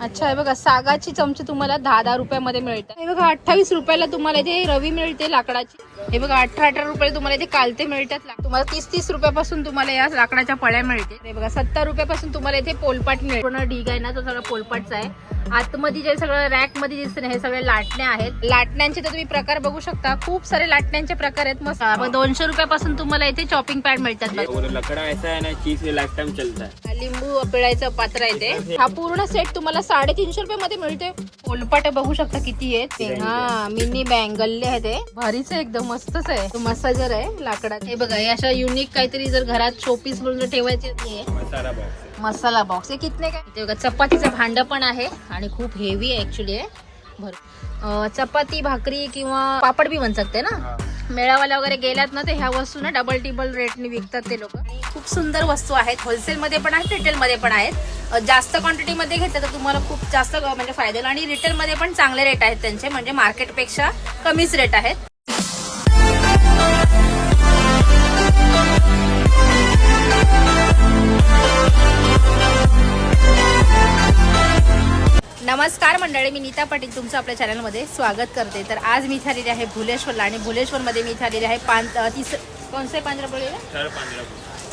अच्छा हे बघा सागाची चमचे तुम्हाला 10-10 रुपयामध्ये मिळतात. हे बघा 28 रुपयाला तुम्हाला इथे रवी मिळते लाकडाची. हे बघा 18-18 रुपये तुम्हाला इथे कालते मिळतात. तुम्हाला 30-30 रुपयापासून तुम्हाला या लाकडाच्या पळ्या मिळते. हे बघा 70 रुपयापासून तुम्हाला इथे पोलपाट मिळते. पूर्ण ढीग आहे ना तो सगळं पोलपाटचा आहे. आतमध्ये जे सगळं रॅक मध्ये दिसते ना हे सगळे लाटण्या आहेत. लाटण्यांचे तर तुम्ही प्रकार बघू शकता. खूप सारे लाटण्यांचे प्रकार आहेत. मस्त 200 रुपयापासून तुम्हाला इथे चॉपिंग पॅड मिळतात. लकड़ा ऐसा है ना चीज लाइफ टाइम चलता है. लिंबू पिळायचं पात्र आहे ते. हा पूर्ण सेट तुम्हाला 350 रुपयामध्ये मिळते. पोलपाट बघू शकता किती आहेत. हा मिनी बँग गल्ले आहे ते. भारीच आहे एकदम मस्तच आहे. तो मसाजर आहे लाकडात. हे बघा हे अशा युनिक काहीतरी जर घरात शोपीस म्हणून ठेवायचे मसाला बॉक्स. मसाला बॉक्स हे कितने काय ते बघा. चपातीचं भांड पण आहे आणि खूप हेवी आहे ऍक्च्युली आहे. चपाती भाकरी किंवा पापड भी बन सकते ना. मेळावाला वगैरे गेल्यात ना ते ह्या वस्तू ना डबल टिबल रेटने विकतात ते लोक. खूप सुंदर वस्तू आहेत. होलसेल मध्ये पण आहेत रिटेल मध्ये पण आहेत. जास्त क्वांटिटी मध्ये घेतलं तर तुम्हाला खूप जास्त म्हणजे फायदा होईल. आणि रिटेल मध्ये पण चांगले रेट आहेत त्यांचे म्हणजे मार्केटपेक्षा कमीच रेट आहेत. नमस्कार मंडळी, मी नीता पाटील तुमचं आपल्या चॅनलमध्ये स्वागत करते. तर आज मी इथे आलेली आहे भुलेश्वरला आणि भुलेश्वरमध्ये मी इथे आलेली आहे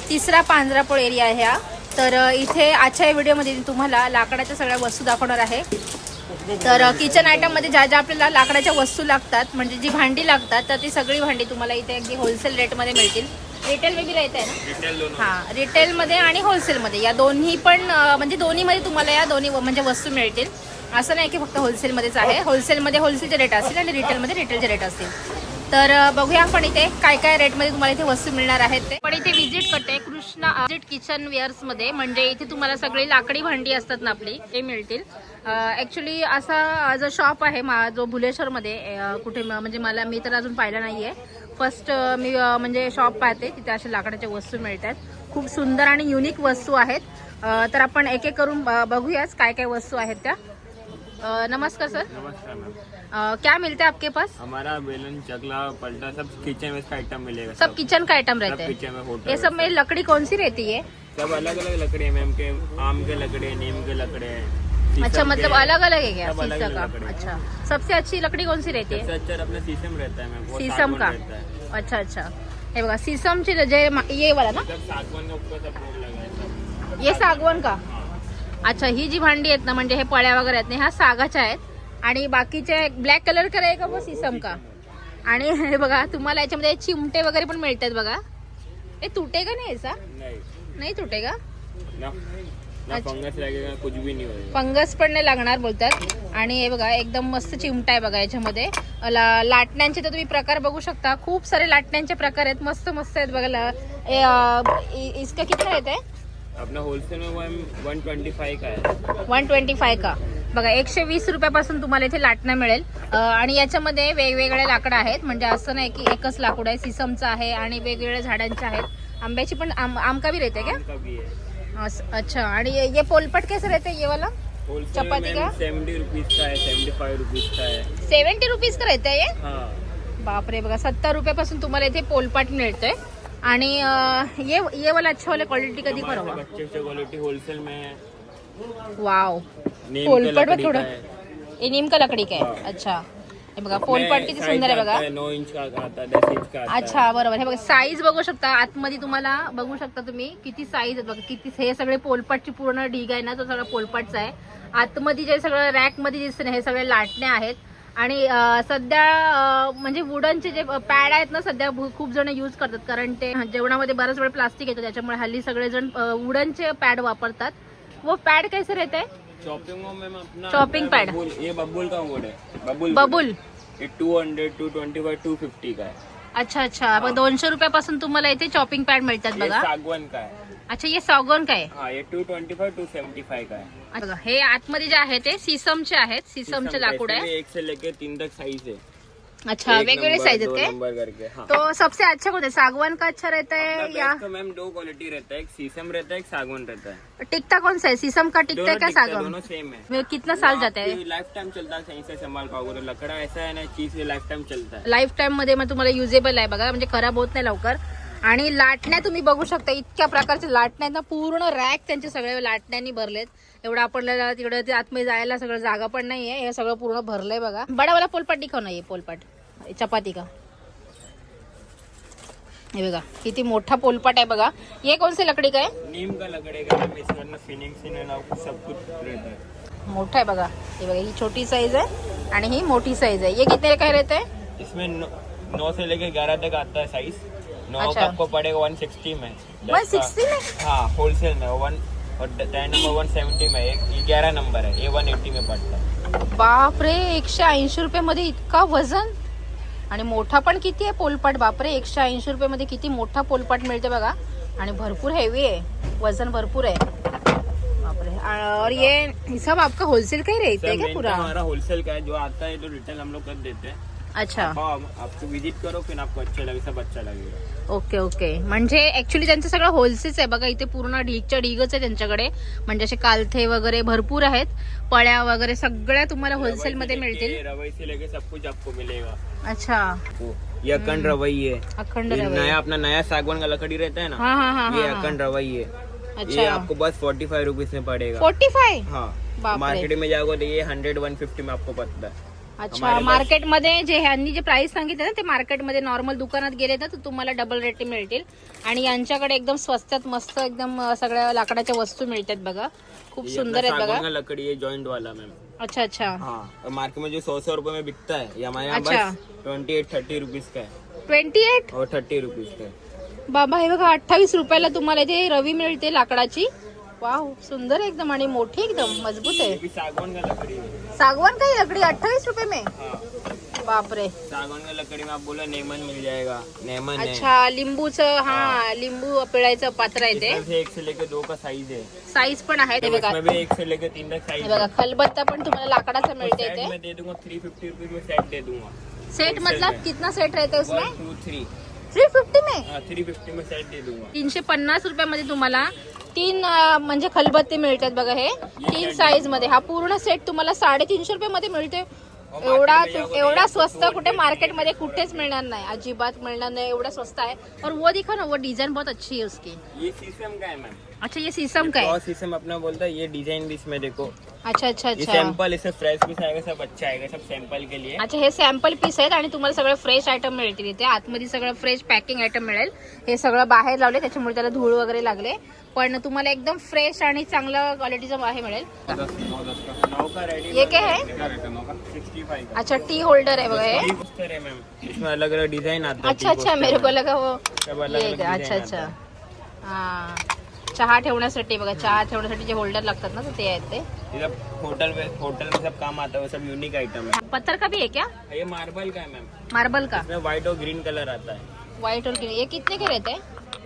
तिसरा पांजरापोळ एरिया आहे हा. तर इथे आजच्या व्हिडिओमध्ये तुम्हाला लाकडाच्या सगळ्या वस्तू दाखवणार आहे. तर किचन आयटममध्ये ज्या ज्या आपल्याला लाकडाच्या वस्तू लागतात म्हणजे जी भांडी लागतात तर ती सगळी भांडी तुम्हाला इथे अगदी होलसेल रेटमध्ये मिळतील. रिटेल मध्ये राहत आहे ना. हा रिटेल मध्ये आणि होलसेल मध्ये या दोन्ही पण म्हणजे दोन्ही मध्ये तुम्हाला या दोन्ही म्हणजे वस्तू मिळतील. असं नाही की फक्त होलसेल मध्येच आहे. होलसेल मध्ये होलसेलचे रेट असतील आणि रिटेल मध्ये रिटेलचे रेट असतील. तर बघूया आपण इथे काय काय रेट मध्ये तुम्हाला इथे वस्तू मिळणार आहेत ते. पण इथे व्हिजिट करते कृष्णा किचन वेअर्स मध्ये. म्हणजे इथे तुम्हाला सगळी लाकडी भांडी असतात ना आपली ते मिळतील. ऍक्च्युली असा जो शॉप आहे जो भुलेश्वर मध्ये कुठे म्हणजे मी तर अजून पाहिलं नाहीये. फर्स्ट मी म्हणजे शॉप पाहते तिथे अशा लाकडाच्या वस्तू मिळतात. खूप सुंदर आणि युनिक वस्तू आहेत. तर आपण एक एक करून बघूयाच काय काय वस्तू आहेत त्या. नमस्कार सर. नमस्कार मैम. क्या मिलता है आपके पास? हमारा बेलन चकला पलटा सब किचन में आइटम मिलेगा. सब किचन का आइटम रहता है. किचन में होटल ये सब में लकड़ी कौन सी रहती है? सब अलग अलग लकड़ी है मैम के. आम के लकड़ी, नीम के लकड़े. अच्छा मतलब अलग अलग है क्या? सब अलग शीशा अलग का. लकड़ी। अच्छा सबसे अच्छी लकड़ी कौन सी रहती सबसे है? अच्छा अपना शीशम रहता है मैम. वो शीशम सागवान का. रहता है. अच्छा अच्छा हे बघा शीशमची जे ये वाला ना. सब सागवान का ऊपर सब बोर्ड लगा है सब. ये सागवान का. हाँ. अच्छा ही जी भांडी आहेत ना म्हणजे हे पळ्या वगैरे आहेत ना ह्या सागाच्या आहेत. आणि बाकीचे ब्लॅक कलर का रहेगा वो शीशम का. आणि हे बघा तुम्हाला याच्यामध्ये चिमटे वगैरे पण मिळतात बघा. हे तुटेगा नाही याचा? नाही तुटेगा. ना फंगस लगेगा कुछ भी नहीं होगा. फंगस पण नाही लागणार बोलतात. आणि हे बघा एकदम मस्त चिमटा आहे बघा याच्यामध्ये. लाटण्यांचे तर तुम्ही प्रकार बघू शकता. खूप सारे लाटण्यांचे प्रकार आहेत. मस्त मस्त आहेत बघा. इसका कितना रहता है? अपना होलसेल में 125 का है. 125 का. बघा 120 रुपयापासून तुम्हाला इथे लाटणं मिळेल. आणि याच्यामध्ये वेगवेगळे लाकडं आहेत. म्हणजे असं नाही की एकच लाकूड आहे. सिसमचं आहे आणि वेगवेगळ्या झाडांचे आहेत. आंब्याची पण आम का भी रहते क्या? आम का भी है. अच्छा आणि ये पोलपट कैसे रहते ये वाला? होलसेल चपाती का 70 रुपीज का है, 75 रुपीज का है. 70 रुपीज का रहता है ये? हाँ. बापरे बघा 70 रुपयापासून तुम्हाला इथे पोलपाट मिळतोय. आणि ये वाला अच्छा वाला क्वालिटी कधी करावा. बच्चे से क्वालिटी होलसेल में है. वाव नीम का पोलपाट लकड़ी थोडं का है. ये नीम का लकड़ी का आहे. अच्छा हे बघा पोलपाट किती सुंदर आहे बघा. 9 इंच का आता है, 10 इंच का आता है. अच्छा बरोबर. हे बघा साईज बघू शकता. आतमध्ये तुम्हाला बघू शकता तुम्ही किती साईज आहे बघा. किती हे सगळे पोलपाटची पूर्ण ढीग आहे ना तो सगळा पोलपाटचा आहे. आतमध्ये जे सगळं रॅक मध्ये दिसते ना हे सगळे लाटण्या आहेत. आणि सध्या म्हणजे वुडनचे जे पॅड आहेत ना सध्या खूप जण यूज करतात. कारण ते जेवणामध्ये बराच वेळ प्लास्टिक येतं त्याच्यामुळे हल्ली सगळेजण वुडनचे पॅड वापरतात. वो पॅड कैसे रहते हैं? चॉपिंग में अपना चॉपिंग पैड. ये बबुल का वुड है. बबुल ये 200, 225, 250 का है. अच्छा अच्छा. मग 200 रुपयापासून तुम्हाला इथे चॉपिंग पॅड मिळतात ये बघा. सागवान का है. अच्छा ये सागवान का आहे. हाँ ये 225, 275 का है. बघा हे आतमध्ये जे आहे ते सिसमचे आहेत. सिसमचे लाकूड आहे. 1 से लेके 3 तक साइज है. अच्छा वेगवेगळे साइज आहेत काय? नंबर करके. हाँ. तो सबसे अच्छा कौन है? सागवान का अच्छा रहता है या तो मैम 2 क्वालिटी रहता है. एक शीशम रहता है, एक सागवान रहता है. टिकता कौन सा है? शीशम का टिकता है क्या सागवान? दोनों सेम है. में कितना साल जाता है? लाइफ टाइम चलता है. सही से संभाल पाओगे. लकड़ा ऐसा है ना चीज लाइफ टाइम चलता है. लाईफ टाइम मध्ये मग तुम्हाला युजेबल आहे बघा. म्हणजे खराब होत नाही लवकर. आणि लाटण्या तुम्ही बघू शकता, इतक्या प्रकारच्या लाटण्या आहेत ना, पूर्ण रॅक त्यांचे सगळे लाटण्यांनी भरलेत. एवढं आपल्याला तिकडे ते आतमध्ये जायला सगळं जागा पण नाहीये, हे सगळं पूर्ण भरलंय बघा. बडावाला पोलपाट दिखाव नाहीये, पोलपाट चपाती का, हे बघा किती मोठा पोलपाट आहे बघा. ये कौन से लकड़ी का है? नीम का लकड़ी का मैम, इसमें ना फिनिशिंग सब कुछ रहता है. मोठा आहे बघा. हे बघा ही छोटी साइज आहे आणि ही मोठी साइज आहे. ये कितने का रहता है? इसमें 9 से लेके 11 तक आता है साइज. 9 अच्छा. का आपको पड़ेगा 160 में. 160 में? हाँ होलसेल में. और 10 नंबर 170 में. एक 11 नंबर है, ये 180 में पड़ता है. बापरे, 180 रुपये मध्ये इतका वजन. आणि मोठा पण किती आहे पोलपाट, बापरे 180 रुपये मध्ये किती मोठा पोलपाट मिळते बघा. आणि भरपूर हेवी आहे, वजन भरपूर है. बापरे. और ये सब आपका होलसेल का ही रहता है क्या पूरा? हमारा होलसेल का है, जो आता है तो रिटेल हम लोग कर देते हैं. अच्छा, आपको विजिट करो, फिर आपको अच्छा लगे, सब अच्छा लगेगा. Okay okay. म्हणजे ऍक्च्युली त्यांचं सगळं होलसेलच आहे बघा. इथे पूर्ण ढीगच्या ढीगच आहे त्यांच्याकडे. म्हणजे असे कालथे वगैरे भरपूर आहेत, पळ्या वगैरे सगळ्या तुम्हाला होलसेल मध्ये मिळतील. रवई से लेके सब कुछ आपको मिलेगा. अच्छा, ये अखंड रवई है. अखंड ये रवई. नया अपना नया सागवान का लकड़ी रहता है ना, हाँ हाँ हाँ ये हाँ. अखंड रवई है. अच्छा. ये आपको बस 45 रुपीज में पड़ेगा. 45? हाँ. बापरे. मार्केट में जाओगे तो ये 100-150 में आपको पड़ता है. अच्छा, मार्केटमध्ये जे ह्यांनी जे प्राइस सांगितले ना, ते मार्केटमध्ये नॉर्मल दुकानात गेले ना तर तुम्हाला डबल रेट मिळतील. आणि यांच्याकडे एकदम स्वस्तात मस्त एकदम सगळ्या लाकडाच्या वस्तू मिळतात बघा. खूप सुंदर आहेत बघा. सागवान का लकड़ी है, जॉइंट वाला मैम. अच्छा अच्छा. हाँ, मार्केट में जो 100 रुपए में बिकता है, ये हमारे यहाँ अच्छा. बस 28-30 रुपीज का है. 28? और 30 रुपीज का है. बाबा हे बघा 28 रुपयाला तुम्हाला इथे रवी मिळते लाकडाची. वाव, सुंदर एकदम आणि मोठी एकदम मजबूत ये आहे. भी सागवान का लकड़ी है. सागवान का ही लकड़ी 28 रुपए में? हाँ. बापरे. सागवान का लकड़ी में आप बोला नेमन मिल जाएगा. नेमन है. अच्छा, लिंबूचं, हा लिंबू पिळायचं पात्र आहे ते. इसमें से 1 से लेके 2 का साइज है. साईज पण आहे ते बघा. इसमें भी 1 से लेके 3 तक साइज हे बघा, खलबत्ता पण तुम्हाला लाकडाचा मिळते सेट इथे. में दे दूंगा 350 रुपीज में सेट दे दूंगा. सेट मतलब कितना सेट रहता है उसमें? 1 2 3. 350 में? हाँ, 350 में सेट दे दूंगा. 350 रुपयामध्ये तुम्हाला 3 म्हणजे खलबत्ते मिळतात बघा. हे 3 साईज मध्ये हा पूर्ण सेट तुम्हाला 350 रुपये मध्ये मिळते. एवढा स्वस्त कुठे मार्केटमध्ये कुठेच मिळणार नाही, अजिबात मिळणार नाही. एवढा स्वस्त आहे. और वो दिखा ना, वो डिजाइन बहुत अच्छी है उसकी. ये शीशम का है मैम. अच्छा, ये शीशम का है. और शीशम अपना बोलता है, ये डिजाइन इसमें देखो. अच्छा अच्छा ये अच्छा. सैंपल, इसे फ्रेश पीस आएगा, सब अच्छा आएगा, सब सैंपल के लिए. अच्छा, हे सॅम्पल पीस आहेत आणि तुम्हाला सगळं फ्रेश आयटम मिळतील इथे. आतमध्ये सगळं फ्रेश पॅकिंग आयटम मिळेल. हे सगळं बाहेर लावले त्याच्यामुळे त्याला धूळ वगैरे लागले, पण तुम्हाला एकदम फ्रेश आणि चांगल्या क्वालिटीचं आहे मिळेल. 9 का रेडी. ये क्या है? 65 का. अच्छा, टी होल्डर है बघा हे. टी पोस्टर है मैम. इसमें अलग अलग डिजाइन आता है. अच्छा अच्छा, मेरे को लगा वो सब अलग ये अलग क्या. डिजाइन अच्छा आता अच्छा. है. हा, चहा ठेवण्यासाठी बघा, चहा ठेवण्यासाठी जे होल्डर लागतात ना, तर ते आहेत ते. ये सब होटल में सब काम आता है, वो सब यूनिक आइटम है. पत्थर का भी है क्या? ये मार्बल का है मैम. मार्बल का? इसमें व्हाइट और ग्रीन कलर आता है. व्हाइट और ग्रीन. ये कितने के रहते हैं?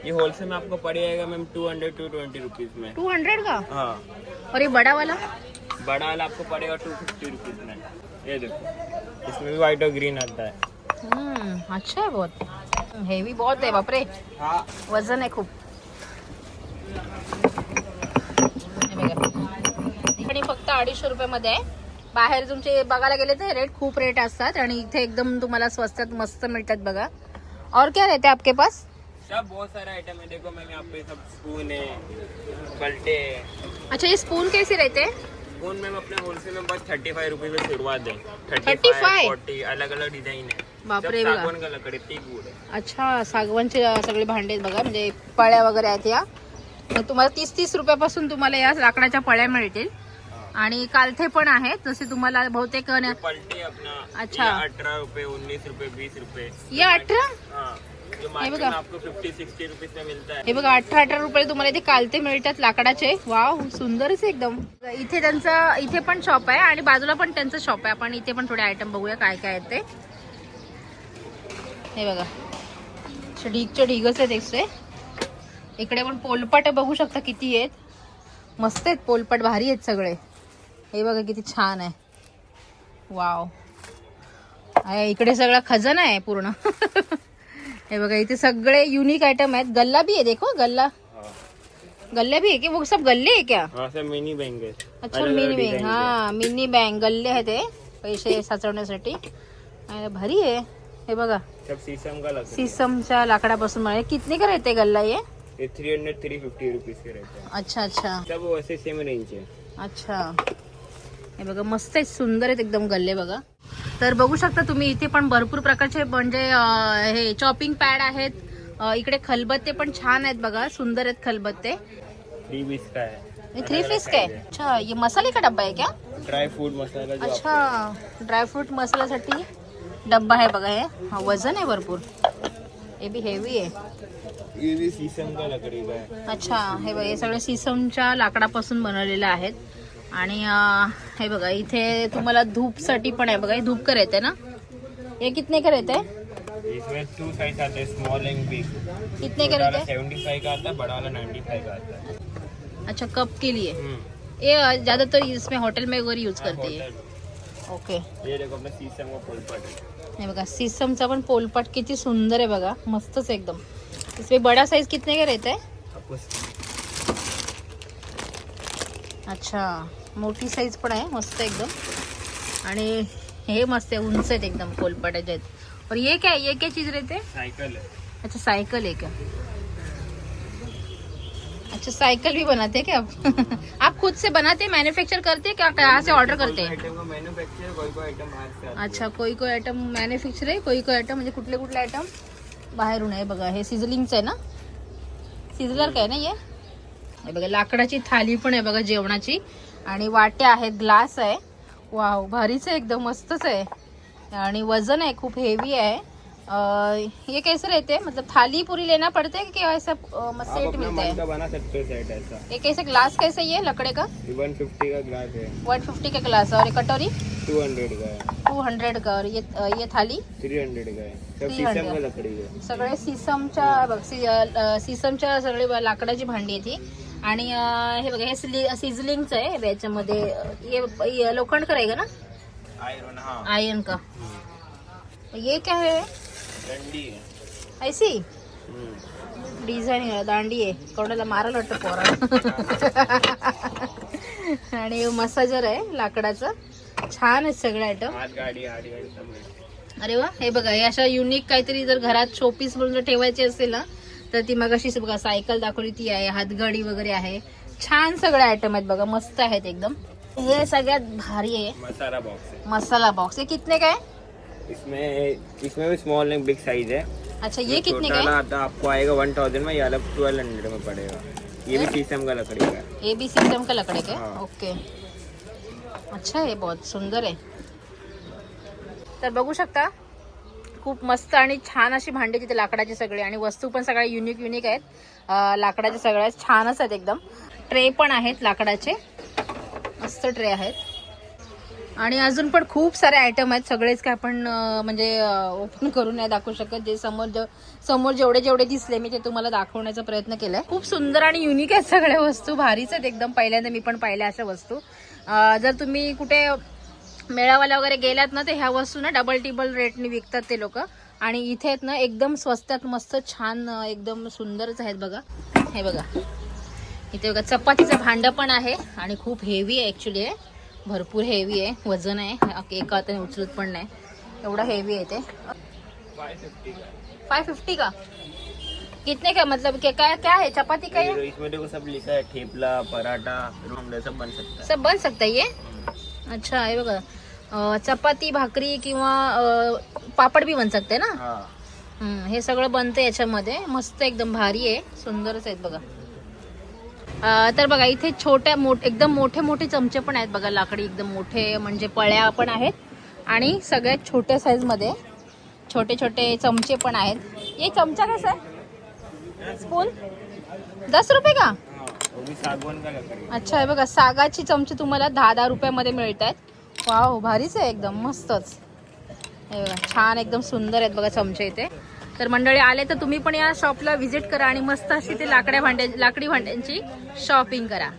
ये होलसेल में आपको पड़ जाएगा मैम 200-220 रुपीज में. 200 का? हाँ. और ये बड़ा वाला? बड़ा वाला आपको पड़ेगा 250 रुपीज में. ये देखो, इसमें भी व्हाइट और ग्रीन आता है. अच्छा है बहुत. हेवी बहुत है बापरे. हाँ. वजन आहे खूप. आणि फक्त 250 रुपयामध्ये आहे. बाहेर तुमचे बघायला गेले तर रेट खूप रेट असतात आणि इथे एकदम तुम्हाला स्वस्तात मस्त मिळतात बघा. और क्या रहते हैं आपके पास? सब बहुत सारे आइटम है. देखो मैम, यहाँ पे सब स्पून है, पलटे है. अच्छा, ये स्पून कैसे रहते हैं? स्पून मैम अपने होलसेल में बस 35 रुपीज में शुरुआत है. 35? 40 अलग अलग डिजाइन है. बापरे सब बघा. सागवान का लकड़ी, टीक वुड है. अच्छा, सागवानचे सगळे भांडे आहेत बघा, म्हणजे पळ्या वगैरे आहेत या. मग तुम्हाला 30-30 रुपयापासून तुम्हाला या लाकडाच्या पळ्या मिळतील. आणि कालथे पण आहेत, जसे तुम्हाला बहुतेक. ये पलटे अपना. अच्छा. ये 18 रुपए, 19 रुपए, 20 रुपए. ये 18? हाँ. जो मार्केट में आपको 50-60 रुपीज में मिलता है. हे बघा, 18 रुपये तुम्हाला इथे कालथे मिळतात लाकडाचे. वाव, सुंदरच एकदम. इथे त्यांचं इथे पण शॉप आहे आणि बाजूला पण त्यांचं शॉप आहे. आपण इथे पण थोडे आयटम बघूया काय काय आहेत ते. हे बघा, ढीगचे ढीगच आहेत एकसे. इकडे पण पोलपाट बघू शकता किती आहेत. मस्त आहेत पोलपाट, भारी आहेत सगळे. हे बघा किती छान आहे. वाव, इकडे सगळा खजाना आहे पूर्ण. हे बघा, इथे सगळे युनिक आइटम आहेत. गल्ला भी है, देखो गल्ला. गल्ले भी है क्या? वो सब गल्ले है क्या? हाँ, सब मिनी बैंक है. अच्छा, मिनी बँक. हा, मिनी बँक गल्ले आहे ते पैसे साचवण्यासाठी. भारी आहे. हे बघा सब शीशम का लकड़ी शीशमच्या लाकडापासून बना. कितने का रहते गल्ला ये? 300-350 रुपीज के रहते हैं. अच्छा अच्छा सब वैसे सेम रेंज है. अच्छा. हे बघा मस्त आहे, सुंदर आहेत एकदम गल्ले बघा. तर बघू शकता तुम्ही इथे पण भरपूर प्रकारचे म्हणजे हे चॉपिंग पॅड आहेत. इकडे खलबत्ते पण छान आहेत बघा, सुंदर आहेत खलबत्ते. 3 पीस का है. ये 3 पीस का है. अच्छा ये मसाले का डब्बा है क्या? ड्राई फ्रूट मसाला जो अच्छा ड्रायफ्रूट मसाल्यासाठी डब्बा आहे बघा. हे वजन आहे भरपूर, हे बी हेवी आहे. ये भी शीशम का लकड़ी का है. अच्छा हे बघा हे सगळे शीशमच्या लाकडापासून बनवलेले आहेत. आणि हे बघा इथे तुम्हाला धूपसाठी पण आहे बघा. हे धूप करायचं आहे ना. ये कितने का रहता है? इसमें 2 साइज आते हैं, स्मॉल एंड बिग. कितने का छोटा रहता वाला है? 75 का आता है, बड़ा वाला 95 का आता है. अच्छा कप के लिए. ये ज्यादातर इसमें होटल में वगैरह यूज करते हैं. होटल. ओके. ये देखो अपना शीशम का पोलपट है. हे बघा शीशमचा पण पोलपाट किती सुंदर आहे बघा, मस्तच एकदम. इसमें बड़ा साइज कितने का रहता है? आपको अच्छा मोठी साईज पण आहे, मस्त एकदम. आणि हे मस्त आहे, उंच आहेत एकदम पोलपाटाचे आहेत. और ये क्या है? ये क्या चीज रहते हैं? साइकिल है. अच्छा साइकिल है क्या? अच्छा साइकिल भी बनाते हैं क्या आप? आप खुद से बनाते हैं, मैन्युफैक्चर करते हैं क्या, कहाँ से ऑर्डर करते हैं? आइटम का मैन्युफैक्चर, कोई आइटम बाहर से आता है. अच्छा कोई कोई आयटम मॅन्युफॅक्चर आहे, कोई कोई आयटम म्हणजे कुठले कुठले आयटम बाहेरून आहे बघा. हे सिझलिंगचं आहे ना, सिझलर काय ना हे बघा. लाकडाची थाली पण आहे बघा जेवणाची, आणि वाट्या आहेत, ग्लास आहे. वाव भारीच आहे एकदम, मस्तच आहे. आणि वजन आहे खूप, हेवी आहे. ये कैसे रहते हैं, मतलब थाली पूरी लेना पड़ता है कि ऐसा आप सेट अपना मिलता मन है? का बना सकते हो सेट ऐसा. ये कैसे ग्लास कैसे, ये लकड़े का 150 का ग्लास है. 150 का ग्लास, और ये कटोरी 200 का है. 200 का, और ये थाली 300 का है. सब 300. शीशम का लकड़ी है. सगळे शीशमच्या बघ शीशमच्या सगळे लाकडाची भांडी आहे ती. आणि हे बघा हे सिझलिंगचं आहे. याच्यामध्ये ये लोखंड का रहेगा ना, आयरन. हाँ आयरन का. ये क्या है? डंडी है. ऐसी डिझाईन दांडी आहे, कोणाला मारायला वाटतं पोरा. आणि मसाजर आहे लाकडाचं, छान आहे सगळे आयटम. हाथ गाड़ी सब है. अरे वा, हे बघा हे अशा युनिक काहीतरी जर घरात शोपीस म्हणून जर ठेवायची असेल ना, तर ती मगाशी बघा सायकल दाखवली ती आहे, हातगाडी वगैरे आहे. छान सगळे आयटम आहेत बघा, मस्त आहेत एकदम. हे सगळ्यात भारी आहे मसाला बॉक्स है. मसाला बॉक्स. ये कितने का है? इसमें भी स्मॉल एंड बिग साइज है. अच्छा ये कितने का छोटा है? आता आपको आएगा 1000 में, ये अलग 1200 में पड़ेगा. ये भी शीशम का लकड़ी का है. ये भी सिस्टम का लकड़े का है? हाँ. ओके. अच्छा है, बहुत सुंदर आहे. तर बघू शकता खूप मस्त आणि छान अशी भांडी तिथे लाकडाची सगळी, आणि वस्तू पण सगळ्या युनिक आहेत. लाकडाचे सगळ्या छानच आहेत एकदम. ट्रे पण आहेत लाकडाचे, मस्त ट्रे आहेत. आणि अजून पण खूप सारे आयटम आहेत. सगळेच काय आपण म्हणजे ओपन करून नाही दाखवू शकत. जे समोर जेवढे दिसले मी ते तुम्हाला दाखवण्याचा प्रयत्न केलाय. खूप सुंदर आणि युनिक आहेत सगळ्या वस्तू, भारीच आहेत एकदम. पहिल्यांदा मी पण पाहिल्या अशा वस्तू. जर तुम्ही कुठे मेळावाला वगैरे गेलात ना, तर ह्या वस्तू ना डबल टिबल रेटने विकतात ते लोक. आणि इथे आहेत ना एकदम स्वस्तात, मस्त छान एकदम सुंदरच आहेत बघा. हे बघा इथे बघा चपातीचं भांडं पण आहे, आणि खूप हेवी आहे ऍक्च्युली. आहे भरपूर हेवी आहे, वजन आहे, एका हाताने उचलत पण नाही, एवढा हेवी आहे ते. 550 का. कितने का, मतलब क्या है चपाती का? ये इसमें देखो सब लिखा है, ठेपला, पराठा, रोमडे सब बन सकता है. सब बन सकता है ये. अच्छा हे बघा चपाती, भाकरी किंवा पापड भी बन सकते ना. हाँ. हे सगळं बनतं याच्यामध्ये. मस्त एकदम भारी आहे, सुंदरच आहेत बघा. तर बघा इथे एकदम मोठे चमचे पण आहेत बघा, लाकडी एकदम मोठे, म्हणजे पळ्या पण आहेत. आणि सगळ्यात छोट्या साईज मध्ये छोटे चमचे पण आहेत. ये चमचा कैसा है? स्पून 10 रुपये का? वो भी सागवान का लकड़ी. अच्छा हे बघा सागाची चमचे तुम्हाला 10 रुपयामध्ये मिळत आहेत. वाव भारीच आहे एकदम, मस्तच. हे बघा छान एकदम सुंदर आहेत बघा चमचे इथे. तर मंडळी आले तर तुम्ही पण या शॉपला व्हिजिट करा, आणि मस्त अशी ते लाकडी भांड्यांची शॉपिंग करा.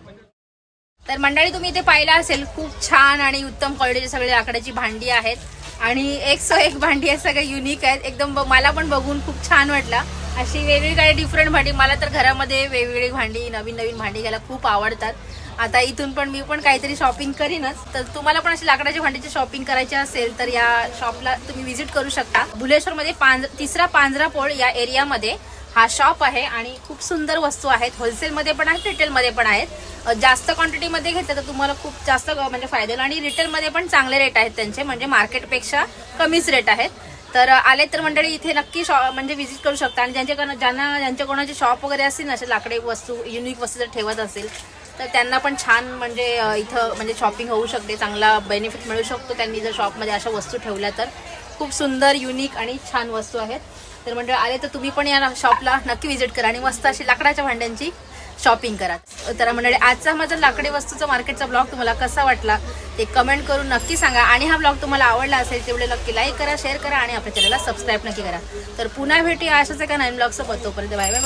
तर मंडळी तुम्ही इथे पाहिलं असेल, खूप छान आणि उत्तम क्वालिटीची सगळी लाकडाची भांडी आहेत. आणि 101 भांडी आहेत, सगळे युनिक आहेत एकदम. मला पण बघून खूप छान वाटलं. अशी वेगवेगळी काही डिफरंट भांडी, मला तर घरामध्ये वेगवेगळी भांडी, नवीन भांडी घ्यायला खूप आवडतात. आता इथून पण मी पण काहीतरी शॉपिंग करीनच. तर तुम्हाला पण अशी लाकडाच्या भांड्याची शॉपिंग करायची असेल तर या शॉपला तुम्ही व्हिजिट करू शकता. भुलेश्वरमध्ये तिसरा पांजरापोळ या एरियामध्ये हा शॉप आहे आणि खूप सुंदर वस्तू आहेत. होलसेलमध्ये पण आहेत, रिटेलमध्ये पण आहेत. जास्त क्वांटिटीमध्ये घेतलं तर तुम्हाला खूप जास्त म्हणजे फायदा होईल आणि रिटेलमध्ये पण चांगले रेट आहेत त्यांचे, म्हणजे मार्केटपेक्षा कमीच रेट आहेत. तर आले तर मंडळी इथे नक्की म्हणजे व्हिजिट करू शकता. आणि ज्यांच्या कोणाचे शॉप वगैरे असतील ना, असे लाकडी वस्तू युनिक वस्तू जर ठेवत असेल तर त्यांना पण छान म्हणजे इथं म्हणजे शॉपिंग होऊ शकते, चांगला बेनिफिट मिळू शकतो त्यांनी जर शॉपमध्ये अशा वस्तू ठेवल्या तर. खूप सुंदर युनिक आणि छान वस्तू आहेत. तर मंडळी आले तर तुम्ही पण या शॉपला नक्की व्हिजिट करा आणि मस्त अशी लाकडाच्या भांड्यांची शॉपिंग करा. तर मंडळी आजचा माझा लाकडी वस्तूचा मार्केटचा ब्लॉग तुम्हाला कसा वाटला ते कमेंट करून नक्की सांगा. आणि हा ब्लॉग तुम्हाला आवडला असेल तेवढे नक्की लाईक करा, शेअर करा आणि आपल्या चॅनलला सबस्क्राईब नक्की करा. तर पुन्हा भेटूया अशाच एका नवीन ब्लॉगसोबत. तोपर्यंत बाय बाय.